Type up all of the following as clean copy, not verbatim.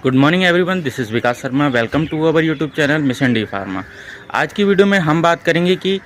Good morning everyone, this is Vikas Sharma. Welcome to our YouTube channel mission D pharma. आज की video में हम बात करेंगे कि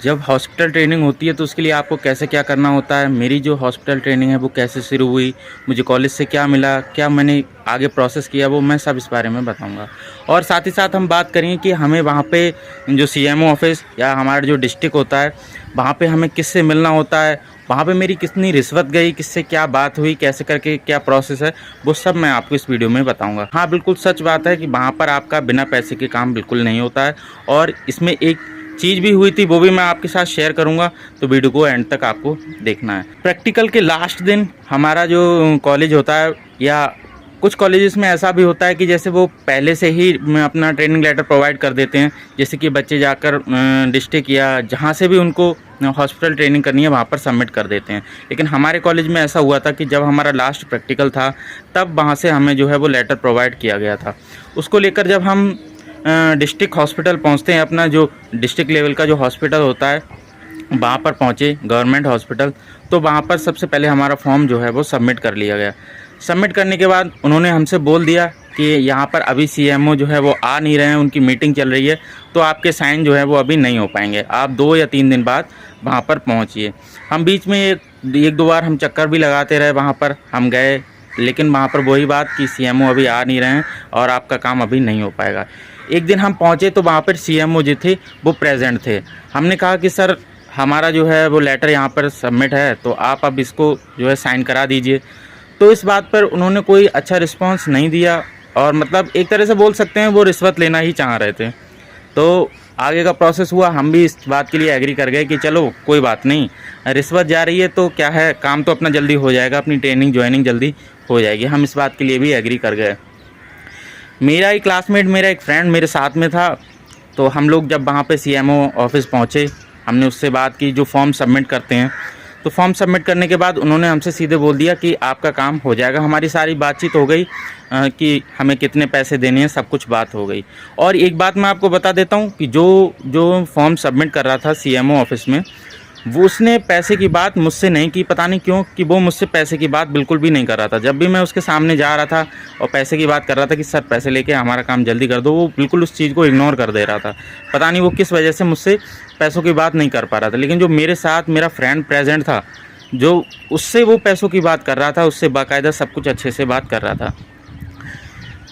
जब हॉस्पिटल ट्रेनिंग होती है तो उसके लिए आपको कैसे क्या करना होता है। मेरी जो हॉस्पिटल ट्रेनिंग है वो कैसे शुरू हुई, मुझे कॉलेज से क्या मिला, क्या मैंने आगे प्रोसेस किया, वो मैं सब इस बारे में बताऊंगा। और साथ ही साथ हम बात करेंगे कि हमें वहाँ पे जो सीएमओ ऑफिस या हमारा जो डिस्ट्रिक्ट होता है वहाँ पे हमें किससे मिलना होता है, वहाँ पे मेरी कितनी रिश्वत गई, किससे क्या बात हुई, कैसे करके क्या प्रोसेस है, वो सब मैं आपको इस वीडियो में बताऊंगा। हाँ, बिल्कुल सच बात है कि वहाँ पर आपका बिना पैसे के काम बिल्कुल नहीं होता है। और इसमें एक चीज़ भी हुई थी, वो भी मैं आपके साथ शेयर करूंगा, तो वीडियो को एंड तक आपको देखना है। प्रैक्टिकल के लास्ट दिन हमारा जो कॉलेज होता है, या कुछ कॉलेजेस में ऐसा भी होता है कि जैसे वो पहले से ही अपना ट्रेनिंग लेटर प्रोवाइड कर देते हैं, जैसे कि बच्चे जाकर डिस्ट्रिक्ट या जहाँ से भी उनको हॉस्पिटल ट्रेनिंग करनी है वहाँ पर सबमिट कर देते हैं। लेकिन हमारे कॉलेज में ऐसा हुआ था कि जब हमारा लास्ट प्रैक्टिकल था तब वहाँ से हमें जो है वो लेटर प्रोवाइड किया गया था। उसको लेकर जब हम डिस्ट्रिक्ट हॉस्पिटल पहुँचते हैं, अपना जो डिस्ट्रिक्ट लेवल का जो हॉस्पिटल होता है वहाँ पर पहुँचे, गवर्नमेंट हॉस्पिटल, तो वहाँ पर सबसे पहले हमारा फॉर्म जो है वो सबमिट कर लिया गया। सबमिट करने के बाद उन्होंने हमसे बोल दिया कि यहाँ पर अभी सीएमओ जो है वो आ नहीं रहे हैं, उनकी मीटिंग चल रही है, तो आपके साइन जो है वो अभी नहीं हो पाएंगे, आप 2 या 3 दिन बाद वहाँ पर पहुँचिए। हम बीच में एक दो बार हम चक्कर भी लगाते रहे, वहाँ पर हम गए, लेकिन वहाँ पर वही बात कि सीएमओ अभी आ नहीं रहे हैं और आपका काम अभी नहीं हो पाएगा। एक दिन हम पहुँचे तो वहाँ पर सीएमओ जो थे वो प्रेजेंट थे। हमने कहा कि सर हमारा जो है वो लेटर यहाँ पर सबमिट है, तो आप अब इसको जो है साइन करा दीजिए। तो इस बात पर उन्होंने कोई अच्छा रिस्पांस नहीं दिया, और मतलब एक तरह से बोल सकते हैं वो रिश्वत लेना ही चाह रहे थे। तो आगे का प्रोसेस हुआ, हम भी इस बात के लिए एग्री कर गए कि चलो कोई बात नहीं, रिश्वत जा रही है तो क्या है, काम तो अपना जल्दी हो जाएगा, अपनी ट्रेनिंग ज्वाइनिंग जल्दी हो जाएगी। हम इस बात के लिए भी एग्री कर गए। मेरा एक क्लासमेट, मेरा एक फ्रेंड मेरे साथ में था, तो हम लोग जब वहाँ पे सीएमओ ऑफिस पहुँचे, हमने उससे बात की जो फॉर्म सबमिट करते हैं। तो फॉर्म सबमिट करने के बाद उन्होंने हमसे सीधे बोल दिया कि आपका काम हो जाएगा। हमारी सारी बातचीत हो गई कि हमें कितने पैसे देने हैं, सब कुछ बात हो गई। और एक बात मैं आपको बता देता हूँ कि जो फॉर्म सबमिट कर रहा था सीएमओ ऑफिस में, वो उसने पैसे की बात मुझसे नहीं की। पता नहीं क्यों कि वो मुझसे पैसे की बात बिल्कुल भी नहीं कर रहा था। जब भी मैं उसके सामने जा रहा था और पैसे की बात कर रहा था कि सर पैसे लेके हमारा काम जल्दी कर दो, वो बिल्कुल उस चीज़ को इग्नोर कर दे रहा था। पता नहीं वो किस वजह से मुझसे पैसों की बात नहीं कर पा रहा था। लेकिन जो मेरे साथ मेरा फ्रेंड प्रेजेंट था, जो उससे वो पैसों की बात कर रहा था, उससे बाकायदा सब कुछ अच्छे से बात कर रहा था।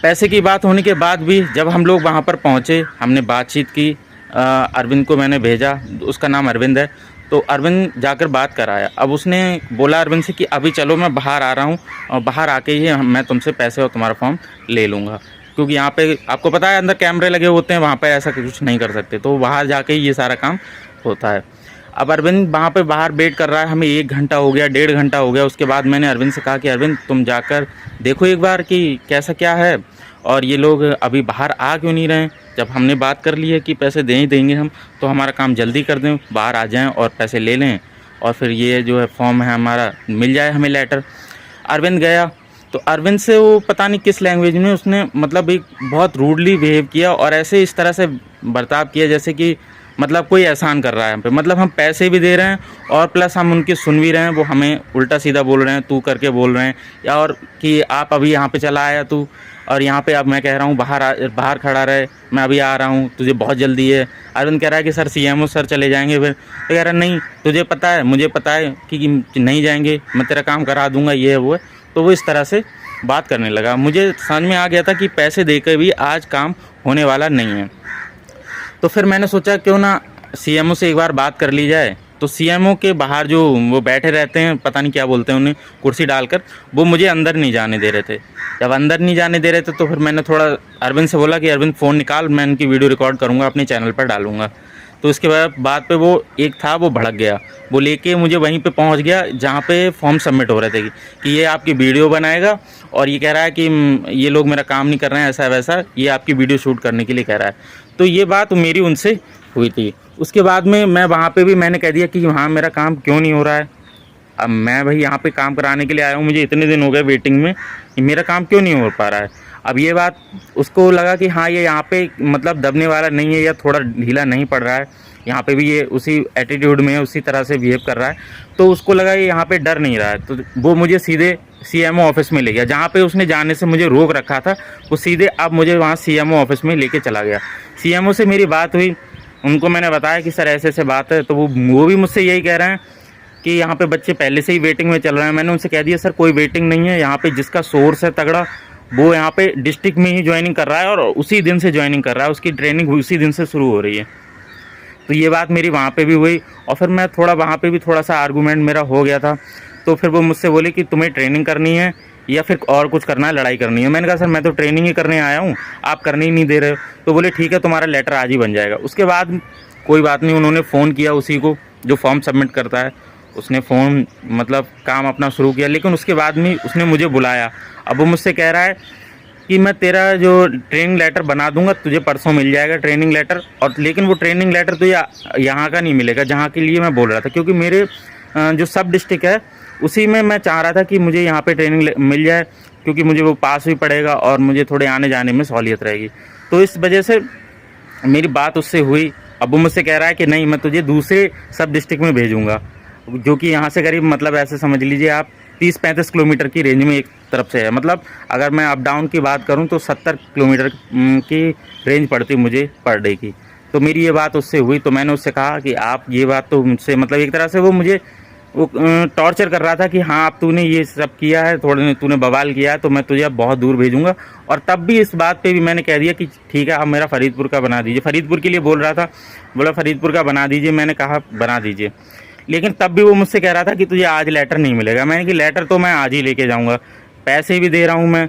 पैसे की बात होने के बाद भी जब हम लोग वहाँ पर पहुँचे, हमने बातचीत की, अरविंद को मैंने भेजा, उसका नाम अरविंद है, तो अरविंद जाकर बात कराया। अब उसने बोला अरविंद से कि अभी चलो मैं बाहर आ रहा हूँ, और बाहर आके ही मैं तुमसे पैसे और तुम्हारा फॉर्म ले लूँगा, क्योंकि यहाँ पे आपको पता है अंदर कैमरे लगे होते हैं, वहाँ पे ऐसा कुछ नहीं कर सकते, तो बाहर जाके ही ये सारा काम होता है। अब अरविंद वहाँ पे बाहर वेट कर रहा है, हमें 1 घंटा हो गया, 1.5 घंटा हो गया। उसके बाद मैंने अरविंद से कहा कि अरविंद तुम जाकर देखो एक बार कि कैसा क्या है, और ये लोग अभी बाहर आ क्यों नहीं रहे हैं। जब हमने बात कर ली है कि पैसे दे ही देंगे हम, तो हमारा काम जल्दी कर दें, बाहर आ जाएं और पैसे ले लें, और फिर ये जो है फॉर्म है हमारा मिल जाए हमें लेटर। अरविंद गया, तो अरविंद से वो पता नहीं किस लैंग्वेज में उसने मतलब एक बहुत रूडली बिहेव किया, और ऐसे इस तरह से बर्ताव किया जैसे कि मतलब कोई एहसान कर रहा है हम पे। मतलब हम पैसे भी दे रहे हैं और प्लस हम उनकी सुन भी रहे हैं, वो हमें उल्टा सीधा बोल रहे हैं, तू करके बोल रहे हैं, या और कि आप अभी यहाँ पे चला आया तू, और यहाँ पे अब मैं कह रहा हूँ बाहर खड़ा रहे, मैं अभी आ रहा हूँ, तुझे बहुत जल्दी है। अरविंद कह रहा है कि सर सीएमओ सर चले जाएंगे फिर, तो कह रहा है नहीं तुझे पता है, मुझे पता है कि नहीं जाएंगे, मैं तेरा काम करा दूँगा, ये है वो है। तो वो इस तरह से बात करने लगा। मुझे समझ में आ गया था कि पैसे देकर भी आज काम होने वाला नहीं है। तो फिर मैंने सोचा क्यों ना सीएमओ से एक बार बात कर ली जाए। तो सीएमओ के बाहर जो वो बैठे रहते हैं, पता नहीं क्या बोलते हैं उन्हें, कुर्सी डालकर, वो मुझे अंदर नहीं जाने दे रहे थे। जब अंदर नहीं जाने दे रहे थे तो फिर मैंने थोड़ा अरविंद से बोला कि अरविंद फ़ोन निकाल, मैं इनकी वीडियो रिकॉर्ड करूँगा, अपने चैनल पर डालूँगा। तो उसके बाद पे वो एक था वो भड़क गया, वो लेके मुझे वहीं पे पहुंच गया जहाँ पे फॉर्म सबमिट हो रहे थे कि ये आपकी वीडियो बनाएगा, और ये कह रहा है कि ये लोग मेरा काम नहीं कर रहे हैं, ऐसा वैसा, ये आपकी वीडियो शूट करने के लिए कह रहा है। तो ये बात मेरी उनसे हुई थी। उसके बाद में मैं वहाँ पे भी मैंने कह दिया कि हाँ मेरा काम क्यों नहीं हो रहा है, अब मैं भाई यहाँ पे काम कराने के लिए आया हूँ, मुझे इतने दिन हो गए वेटिंग में, कि मेरा काम क्यों नहीं हो पा रहा है। अब ये बात उसको लगा कि हाँ ये यहाँ पे मतलब दबने वाला नहीं है, या थोड़ा ढीला नहीं पड़ रहा है, यहाँ पे भी ये उसी एटीट्यूड में उसी तरह से बिहेव कर रहा है, तो उसको लगा ये यहाँ पे डर नहीं रहा है। तो वो मुझे सीधे सीएमओ ऑफिस में ले गया। जहाँ पे उसने जाने से मुझे रोक रखा था, वो सीधे अब मुझे वहाँ सीएमओ ऑफिस में लेके चला गया। सीएमओ से मेरी बात हुई, उनको मैंने बताया कि सर ऐसे ऐसे बात है, तो वो भी मुझसे यही कह रहे हैं कि यहाँ पे बच्चे पहले से ही वेटिंग में चल रहे हैं। मैंने उनसे कह दिया सर कोई वेटिंग नहीं है, यहाँ पे जिसका सोर्स है तगड़ा वो यहाँ पे डिस्ट्रिक्ट में ही ज्वाइनिंग कर रहा है और उसी दिन से ज्वाइनिंग कर रहा है, उसकी ट्रेनिंग उसी दिन से शुरू हो रही है। तो ये बात मेरी वहाँ पे भी हुई और फिर मैं थोड़ा वहाँ पे भी थोड़ा सा आर्गूमेंट मेरा हो गया था। तो फिर वो मुझसे बोले कि तुम्हें ट्रेनिंग करनी है या फिर और कुछ करना है, लड़ाई करनी है। मैंने कहा सर मैं तो ट्रेनिंग ही करने आया हूँ, आप करने ही नहीं दे रहे हो। तो बोले ठीक है तुम्हारा लेटर आज ही बन जाएगा। उसके बाद कोई बात नहीं, उन्होंने फ़ोन किया उसी को जो फॉर्म सबमिट करता है, उसने फ़ोन मतलब काम अपना शुरू किया। लेकिन उसके बाद में उसने मुझे बुलाया। अब वो मुझसे कह रहा है कि मैं तेरा जो ट्रेनिंग लेटर बना दूंगा, तुझे परसों मिल जाएगा ट्रेनिंग लेटर। और लेकिन वो ट्रेनिंग लेटर तो यहाँ का नहीं मिलेगा जहाँ के लिए मैं बोल रहा था, क्योंकि मेरे जो सब डिस्ट्रिक्ट है उसी में मैं चाह रहा था कि मुझे यहाँ पे ट्रेनिंग मिल जाए, क्योंकि मुझे वो पास भी पड़ेगा और मुझे थोड़े आने जाने में सहूलियत रहेगी। तो इस वजह से मेरी बात उससे हुई। अब वो मुझसे कह रहा है कि नहीं मैं तुझे दूसरे सब डिस्ट्रिक्ट में भेजूँगा, जो कि यहाँ से करीब मतलब ऐसे समझ लीजिए आप 30-35 किलोमीटर की रेंज में एक तरफ से है। मतलब अगर मैं अप डाउन की बात करूँ तो 70 किलोमीटर की रेंज पड़ती मुझे पर डे की। तो मेरी ये बात उससे हुई। तो मैंने उससे कहा कि आप ये बात तो मुझसे मतलब एक तरह से वो मुझे वो टॉर्चर कर रहा था कि हाँ अब तूने ये सब किया है, थोड़े तूने बवाल किया है, तो मैं तुझे अब बहुत दूर भेजूंगा। और तब भी इस बात पे भी मैंने कह दिया कि ठीक है अब मेरा फरीदपुर का बना दीजिए। फरीदपुर के लिए बोल रहा था, बोला फरीदपुर का बना दीजिए। मैंने कहा बना दीजिए, लेकिन तब भी वो मुझसे कह रहा था कि तुझे आज लेटर नहीं मिलेगा। मैंने कि लेटर तो मैं आज ही लेके जाऊँगा, पैसे भी दे रहा हूँ मैं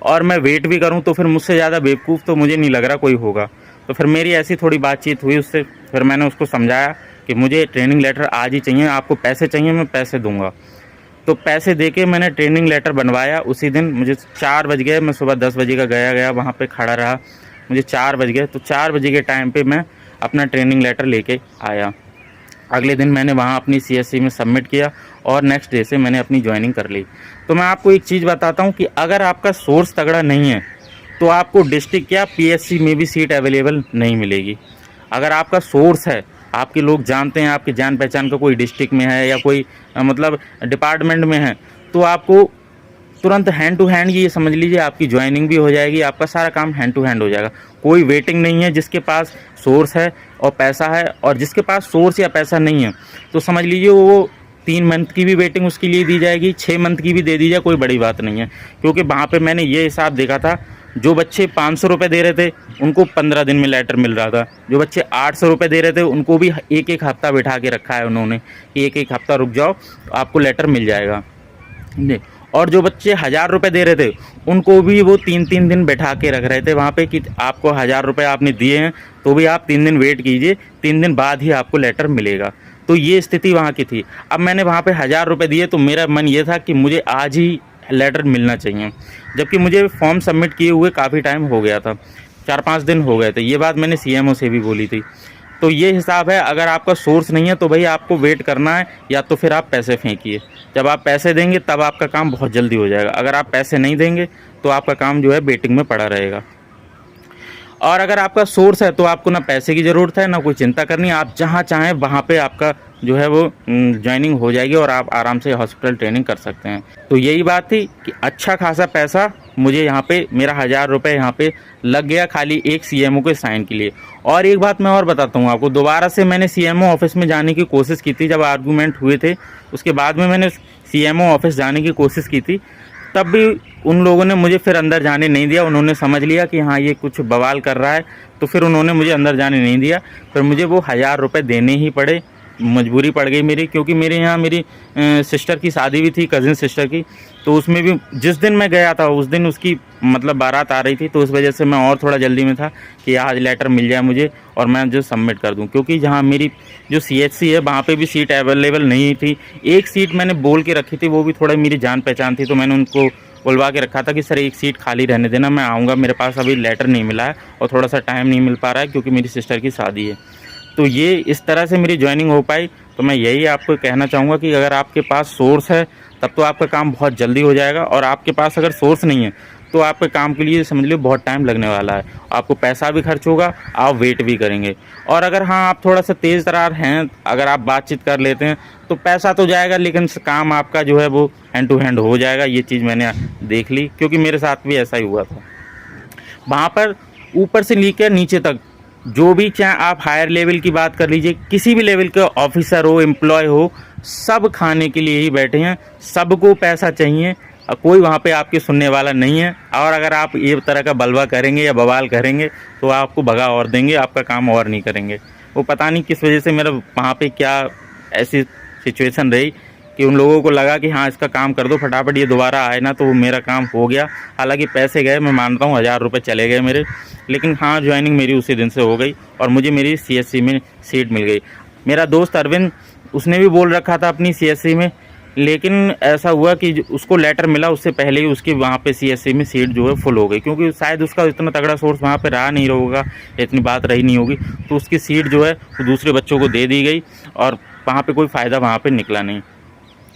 और मैं वेट भी करूँ, तो फिर मुझसे ज़्यादा बेवकूफ़ तो मुझे नहीं लग रहा कोई होगा। तो फिर मेरी ऐसी थोड़ी बातचीत हुई उससे। फिर मैंने उसको समझाया कि मुझे ट्रेनिंग लेटर आज ही चाहिए, आपको पैसे चाहिए मैं पैसे दूंगा। तो पैसे देके मैंने ट्रेनिंग लेटर बनवाया। उसी दिन मुझे 4 बज गए, मैं सुबह 10 बजे का गया वहाँ पे खड़ा रहा, मुझे 4 बज गए। तो 4 बजे के टाइम पे मैं अपना ट्रेनिंग लेटर लेके आया। अगले दिन मैंने वहाँ अपनी CSC में सबमिट किया और नेक्स्ट डे से मैंने अपनी ज्वाइनिंग कर ली। तो मैं आपको एक चीज़ बताता हूँ कि अगर आपका सोर्स तगड़ा नहीं है तो आपको डिस्ट्रिक्ट या PSC में भी सीट अवेलेबल नहीं मिलेगी। अगर आपका सोर्स है, आपके लोग जानते हैं, आपकी जान पहचान का कोई डिस्ट्रिक्ट में है या कोई मतलब डिपार्टमेंट में है, तो आपको तुरंत हैंड टू हैंड ये समझ लीजिए आपकी ज्वाइनिंग भी हो जाएगी, आपका सारा काम हैंड टू हैंड हो जाएगा। कोई वेटिंग नहीं है। जिसके पास सोर्स है और पैसा है, और जिसके पास सोर्स या पैसा नहीं है तो समझ लीजिए वो 3 मंथ की भी वेटिंग उसके लिए दी जाएगी, 6 मंथ की भी दे दी जाए, कोई बड़ी बात नहीं है। क्योंकि वहाँ पे मैंने ये हिसाब देखा था, जो बच्चे 500 रुपये दे रहे थे उनको 15 दिन में लेटर मिल रहा था, जो बच्चे 800 रुपये दे रहे थे उनको भी एक हफ्ता बिठा के रखा है उन्होंने कि एक हफ्ता रुक जाओ आपको लेटर मिल जाएगा। और जो बच्चे 1000 रुपये दे रहे थे उनको भी वो 3-3 दिन बैठा के रख रहे थे वहाँ पे कि आपको 1000 रुपये आपने दिए हैं तो भी आप 3 दिन वेट कीजिए, 3 दिन बाद ही आपको लेटर मिलेगा। तो ये स्थिति वहाँ की थी। अब मैंने वहाँ पे 1000 रुपये दिए तो मेरा मन ये था कि मुझे आज ही लेटर मिलना चाहिए, जबकि मुझे फॉर्म सबमिट किए हुए काफ़ी टाइम हो गया था, 4-5 दिन हो गए थे। ये बात मैंने CMO से भी बोली थी। तो ये हिसाब है, अगर आपका सोर्स नहीं है तो भाई आपको वेट करना है, या तो फिर आप पैसे फेंकिए। जब आप पैसे देंगे तब आपका काम बहुत जल्दी हो जाएगा। अगर आप पैसे नहीं देंगे तो आपका काम जो है वेटिंग में पड़ा रहेगा। और अगर आपका सोर्स है तो आपको ना पैसे की ज़रूरत है ना कोई चिंता करनी, आप जहाँ चाहें वहाँ पे आपका जो है वो ज्वाइनिंग हो जाएगी और आप आराम से हॉस्पिटल ट्रेनिंग कर सकते हैं। तो यही बात थी कि अच्छा खासा पैसा मुझे यहाँ पे मेरा 1000 रुपये यहाँ पे लग गया खाली एक CMO के साइन के लिए। और एक बात मैं और बताता हूँ आपको, दोबारा से मैंने CMO ऑफिस में जाने की कोशिश की थी। जब आर्गूमेंट हुए थे उसके बाद में मैंने CMO ऑफिस जाने की कोशिश की थी, तब भी उन लोगों ने मुझे फिर अंदर जाने नहीं दिया। उन्होंने समझ लिया कि हाँ ये कुछ बवाल कर रहा है, तो फिर उन्होंने मुझे अंदर जाने नहीं दिया। फिर मुझे वो 1000 रुपये देने ही पड़े, मजबूरी पड़ गई मेरी, क्योंकि मेरे यहाँ मेरी सिस्टर की शादी भी थी, कज़िन सिस्टर की। तो उसमें भी जिस दिन मैं गया था उस दिन उसकी मतलब बारात आ रही थी, तो उस वजह से मैं और थोड़ा जल्दी में था कि आज लेटर मिल जाए मुझे और मैं जो सबमिट कर दूं। क्योंकि जहाँ मेरी जो CHC है वहाँ पे भी सीट अवेलेबल नहीं थी। एक सीट मैंने बोल के रखी थी, वो भी थोड़ा मेरी जान पहचान थी, तो मैंने उनको बुलवा के रखा था कि सर एक सीट खाली रहने देना, मैं आऊँगा, मेरे पास अभी लेटर नहीं मिला है और थोड़ा सा टाइम नहीं मिल पा रहा है क्योंकि मेरी सिस्टर की शादी है। तो ये इस तरह से मेरी ज्वाइनिंग हो पाई। तो मैं यही आपको कहना चाहूँगा कि अगर आपके पास सोर्स है तब तो आपका काम बहुत जल्दी हो जाएगा, और आपके पास अगर सोर्स नहीं है तो आपके काम के लिए समझ लो बहुत टाइम लगने वाला है, आपको पैसा भी खर्च होगा, आप वेट भी करेंगे। और अगर हाँ आप थोड़ा सा तेज़ तर्रार हैं, अगर आप बातचीत कर लेते हैं तो पैसा तो जाएगा लेकिन काम आपका जो है वो हैंड टू हैंड हो जाएगा। ये चीज़ मैंने देख ली, क्योंकि मेरे साथ भी ऐसा ही हुआ था। वहाँ पर ऊपर से लेकर नीचे तक जो भी, चाहे आप हायर लेवल की बात कर लीजिए, किसी भी लेवल के ऑफिसर हो, एम्प्लॉय हो, सब खाने के लिए ही बैठे हैं, सबको पैसा चाहिए। कोई वहाँ पे आपके सुनने वाला नहीं है। और अगर आप ये तरह का बलवा करेंगे या बवाल करेंगे तो आपको भगा और देंगे, आपका काम और नहीं करेंगे। वो पता नहीं किस वजह से मेरा वहाँ पे क्या ऐसी सिचुएशन रही कि उन लोगों को लगा कि हाँ इसका काम कर दो फटाफट, ये दोबारा आए ना, तो वो मेरा काम हो गया। हालांकि पैसे गए, मैं मानता हूँ 1000 रुपये चले गए मेरे, लेकिन हाँ ज्वाइनिंग मेरी उसी दिन से हो गई और मुझे मेरी CSC में सीट मिल गई। मेरा दोस्त अरविंद, उसने भी बोल रखा था अपनी CSC में, लेकिन ऐसा हुआ कि उसको लेटर मिला उससे पहले ही उसकी वहाँ पे CSC में सीट जो है फुल हो गई, क्योंकि शायद उसका इतना तगड़ा सोर्स वहाँ पे रहा नहीं होगा, इतनी बात रही नहीं होगी, तो उसकी सीट जो है वो दूसरे बच्चों को दे दी गई और वहाँ पे कोई फ़ायदा वहाँ पे निकला नहीं।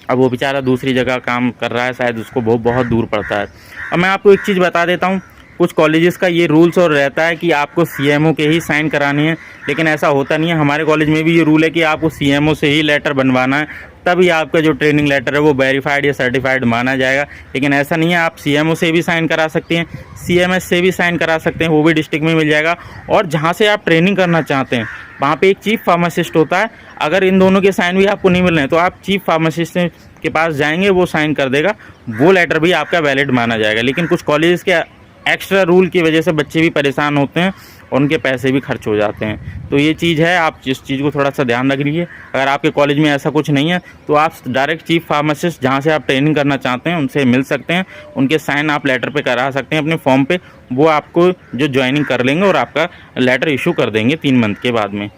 अब वो बेचारा दूसरी जगह काम कर रहा है, शायद उसको बहुत दूर पड़ता है। अब मैं आपको एक चीज़ बता देता हूँ, कुछ कॉलेजेस का ये रूल्स और रहता है कि आपको CMO के ही साइन करानी है, लेकिन ऐसा होता नहीं है। हमारे कॉलेज में भी ये रूल है कि आपको CMO से ही लेटर बनवाना है, तभी आपका जो ट्रेनिंग लेटर है वो वेरीफाइड या सर्टिफाइड माना जाएगा। लेकिन ऐसा नहीं है, आप CMO से भी साइन करा सकते हैं, CMS से भी साइन करा सकते हैं, वो भी डिस्ट्रिक्ट में मिल जाएगा। और जहाँ से आप ट्रेनिंग करना चाहते हैं वहाँ पे एक चीफ फार्मासिस्ट होता है, अगर इन दोनों के साइन भी आपको नहीं मिल रहे हैं तो आप चीफ फार्मासिस्ट के पास जाएंगे, वो साइन कर देगा, वो लेटर भी आपका वैलिड माना जाएगा। लेकिन कुछ कॉलेजेस के एक्स्ट्रा रूल की वजह से बच्चे भी परेशान होते हैं और उनके पैसे भी खर्च हो जाते हैं। तो ये चीज़ है, आप इस चीज़ को थोड़ा सा ध्यान रखिए। अगर आपके कॉलेज में ऐसा कुछ नहीं है तो आप डायरेक्ट चीफ फार्मासिस्ट जहाँ से आप ट्रेनिंग करना चाहते हैं उनसे मिल सकते हैं, उनके साइन आप लेटर पे करा सकते हैं अपने फॉर्म पे, वो आपको जो ज्वाइनिंग कर लेंगे और आपका लेटर इशू कर देंगे 3 मंथ के बाद में।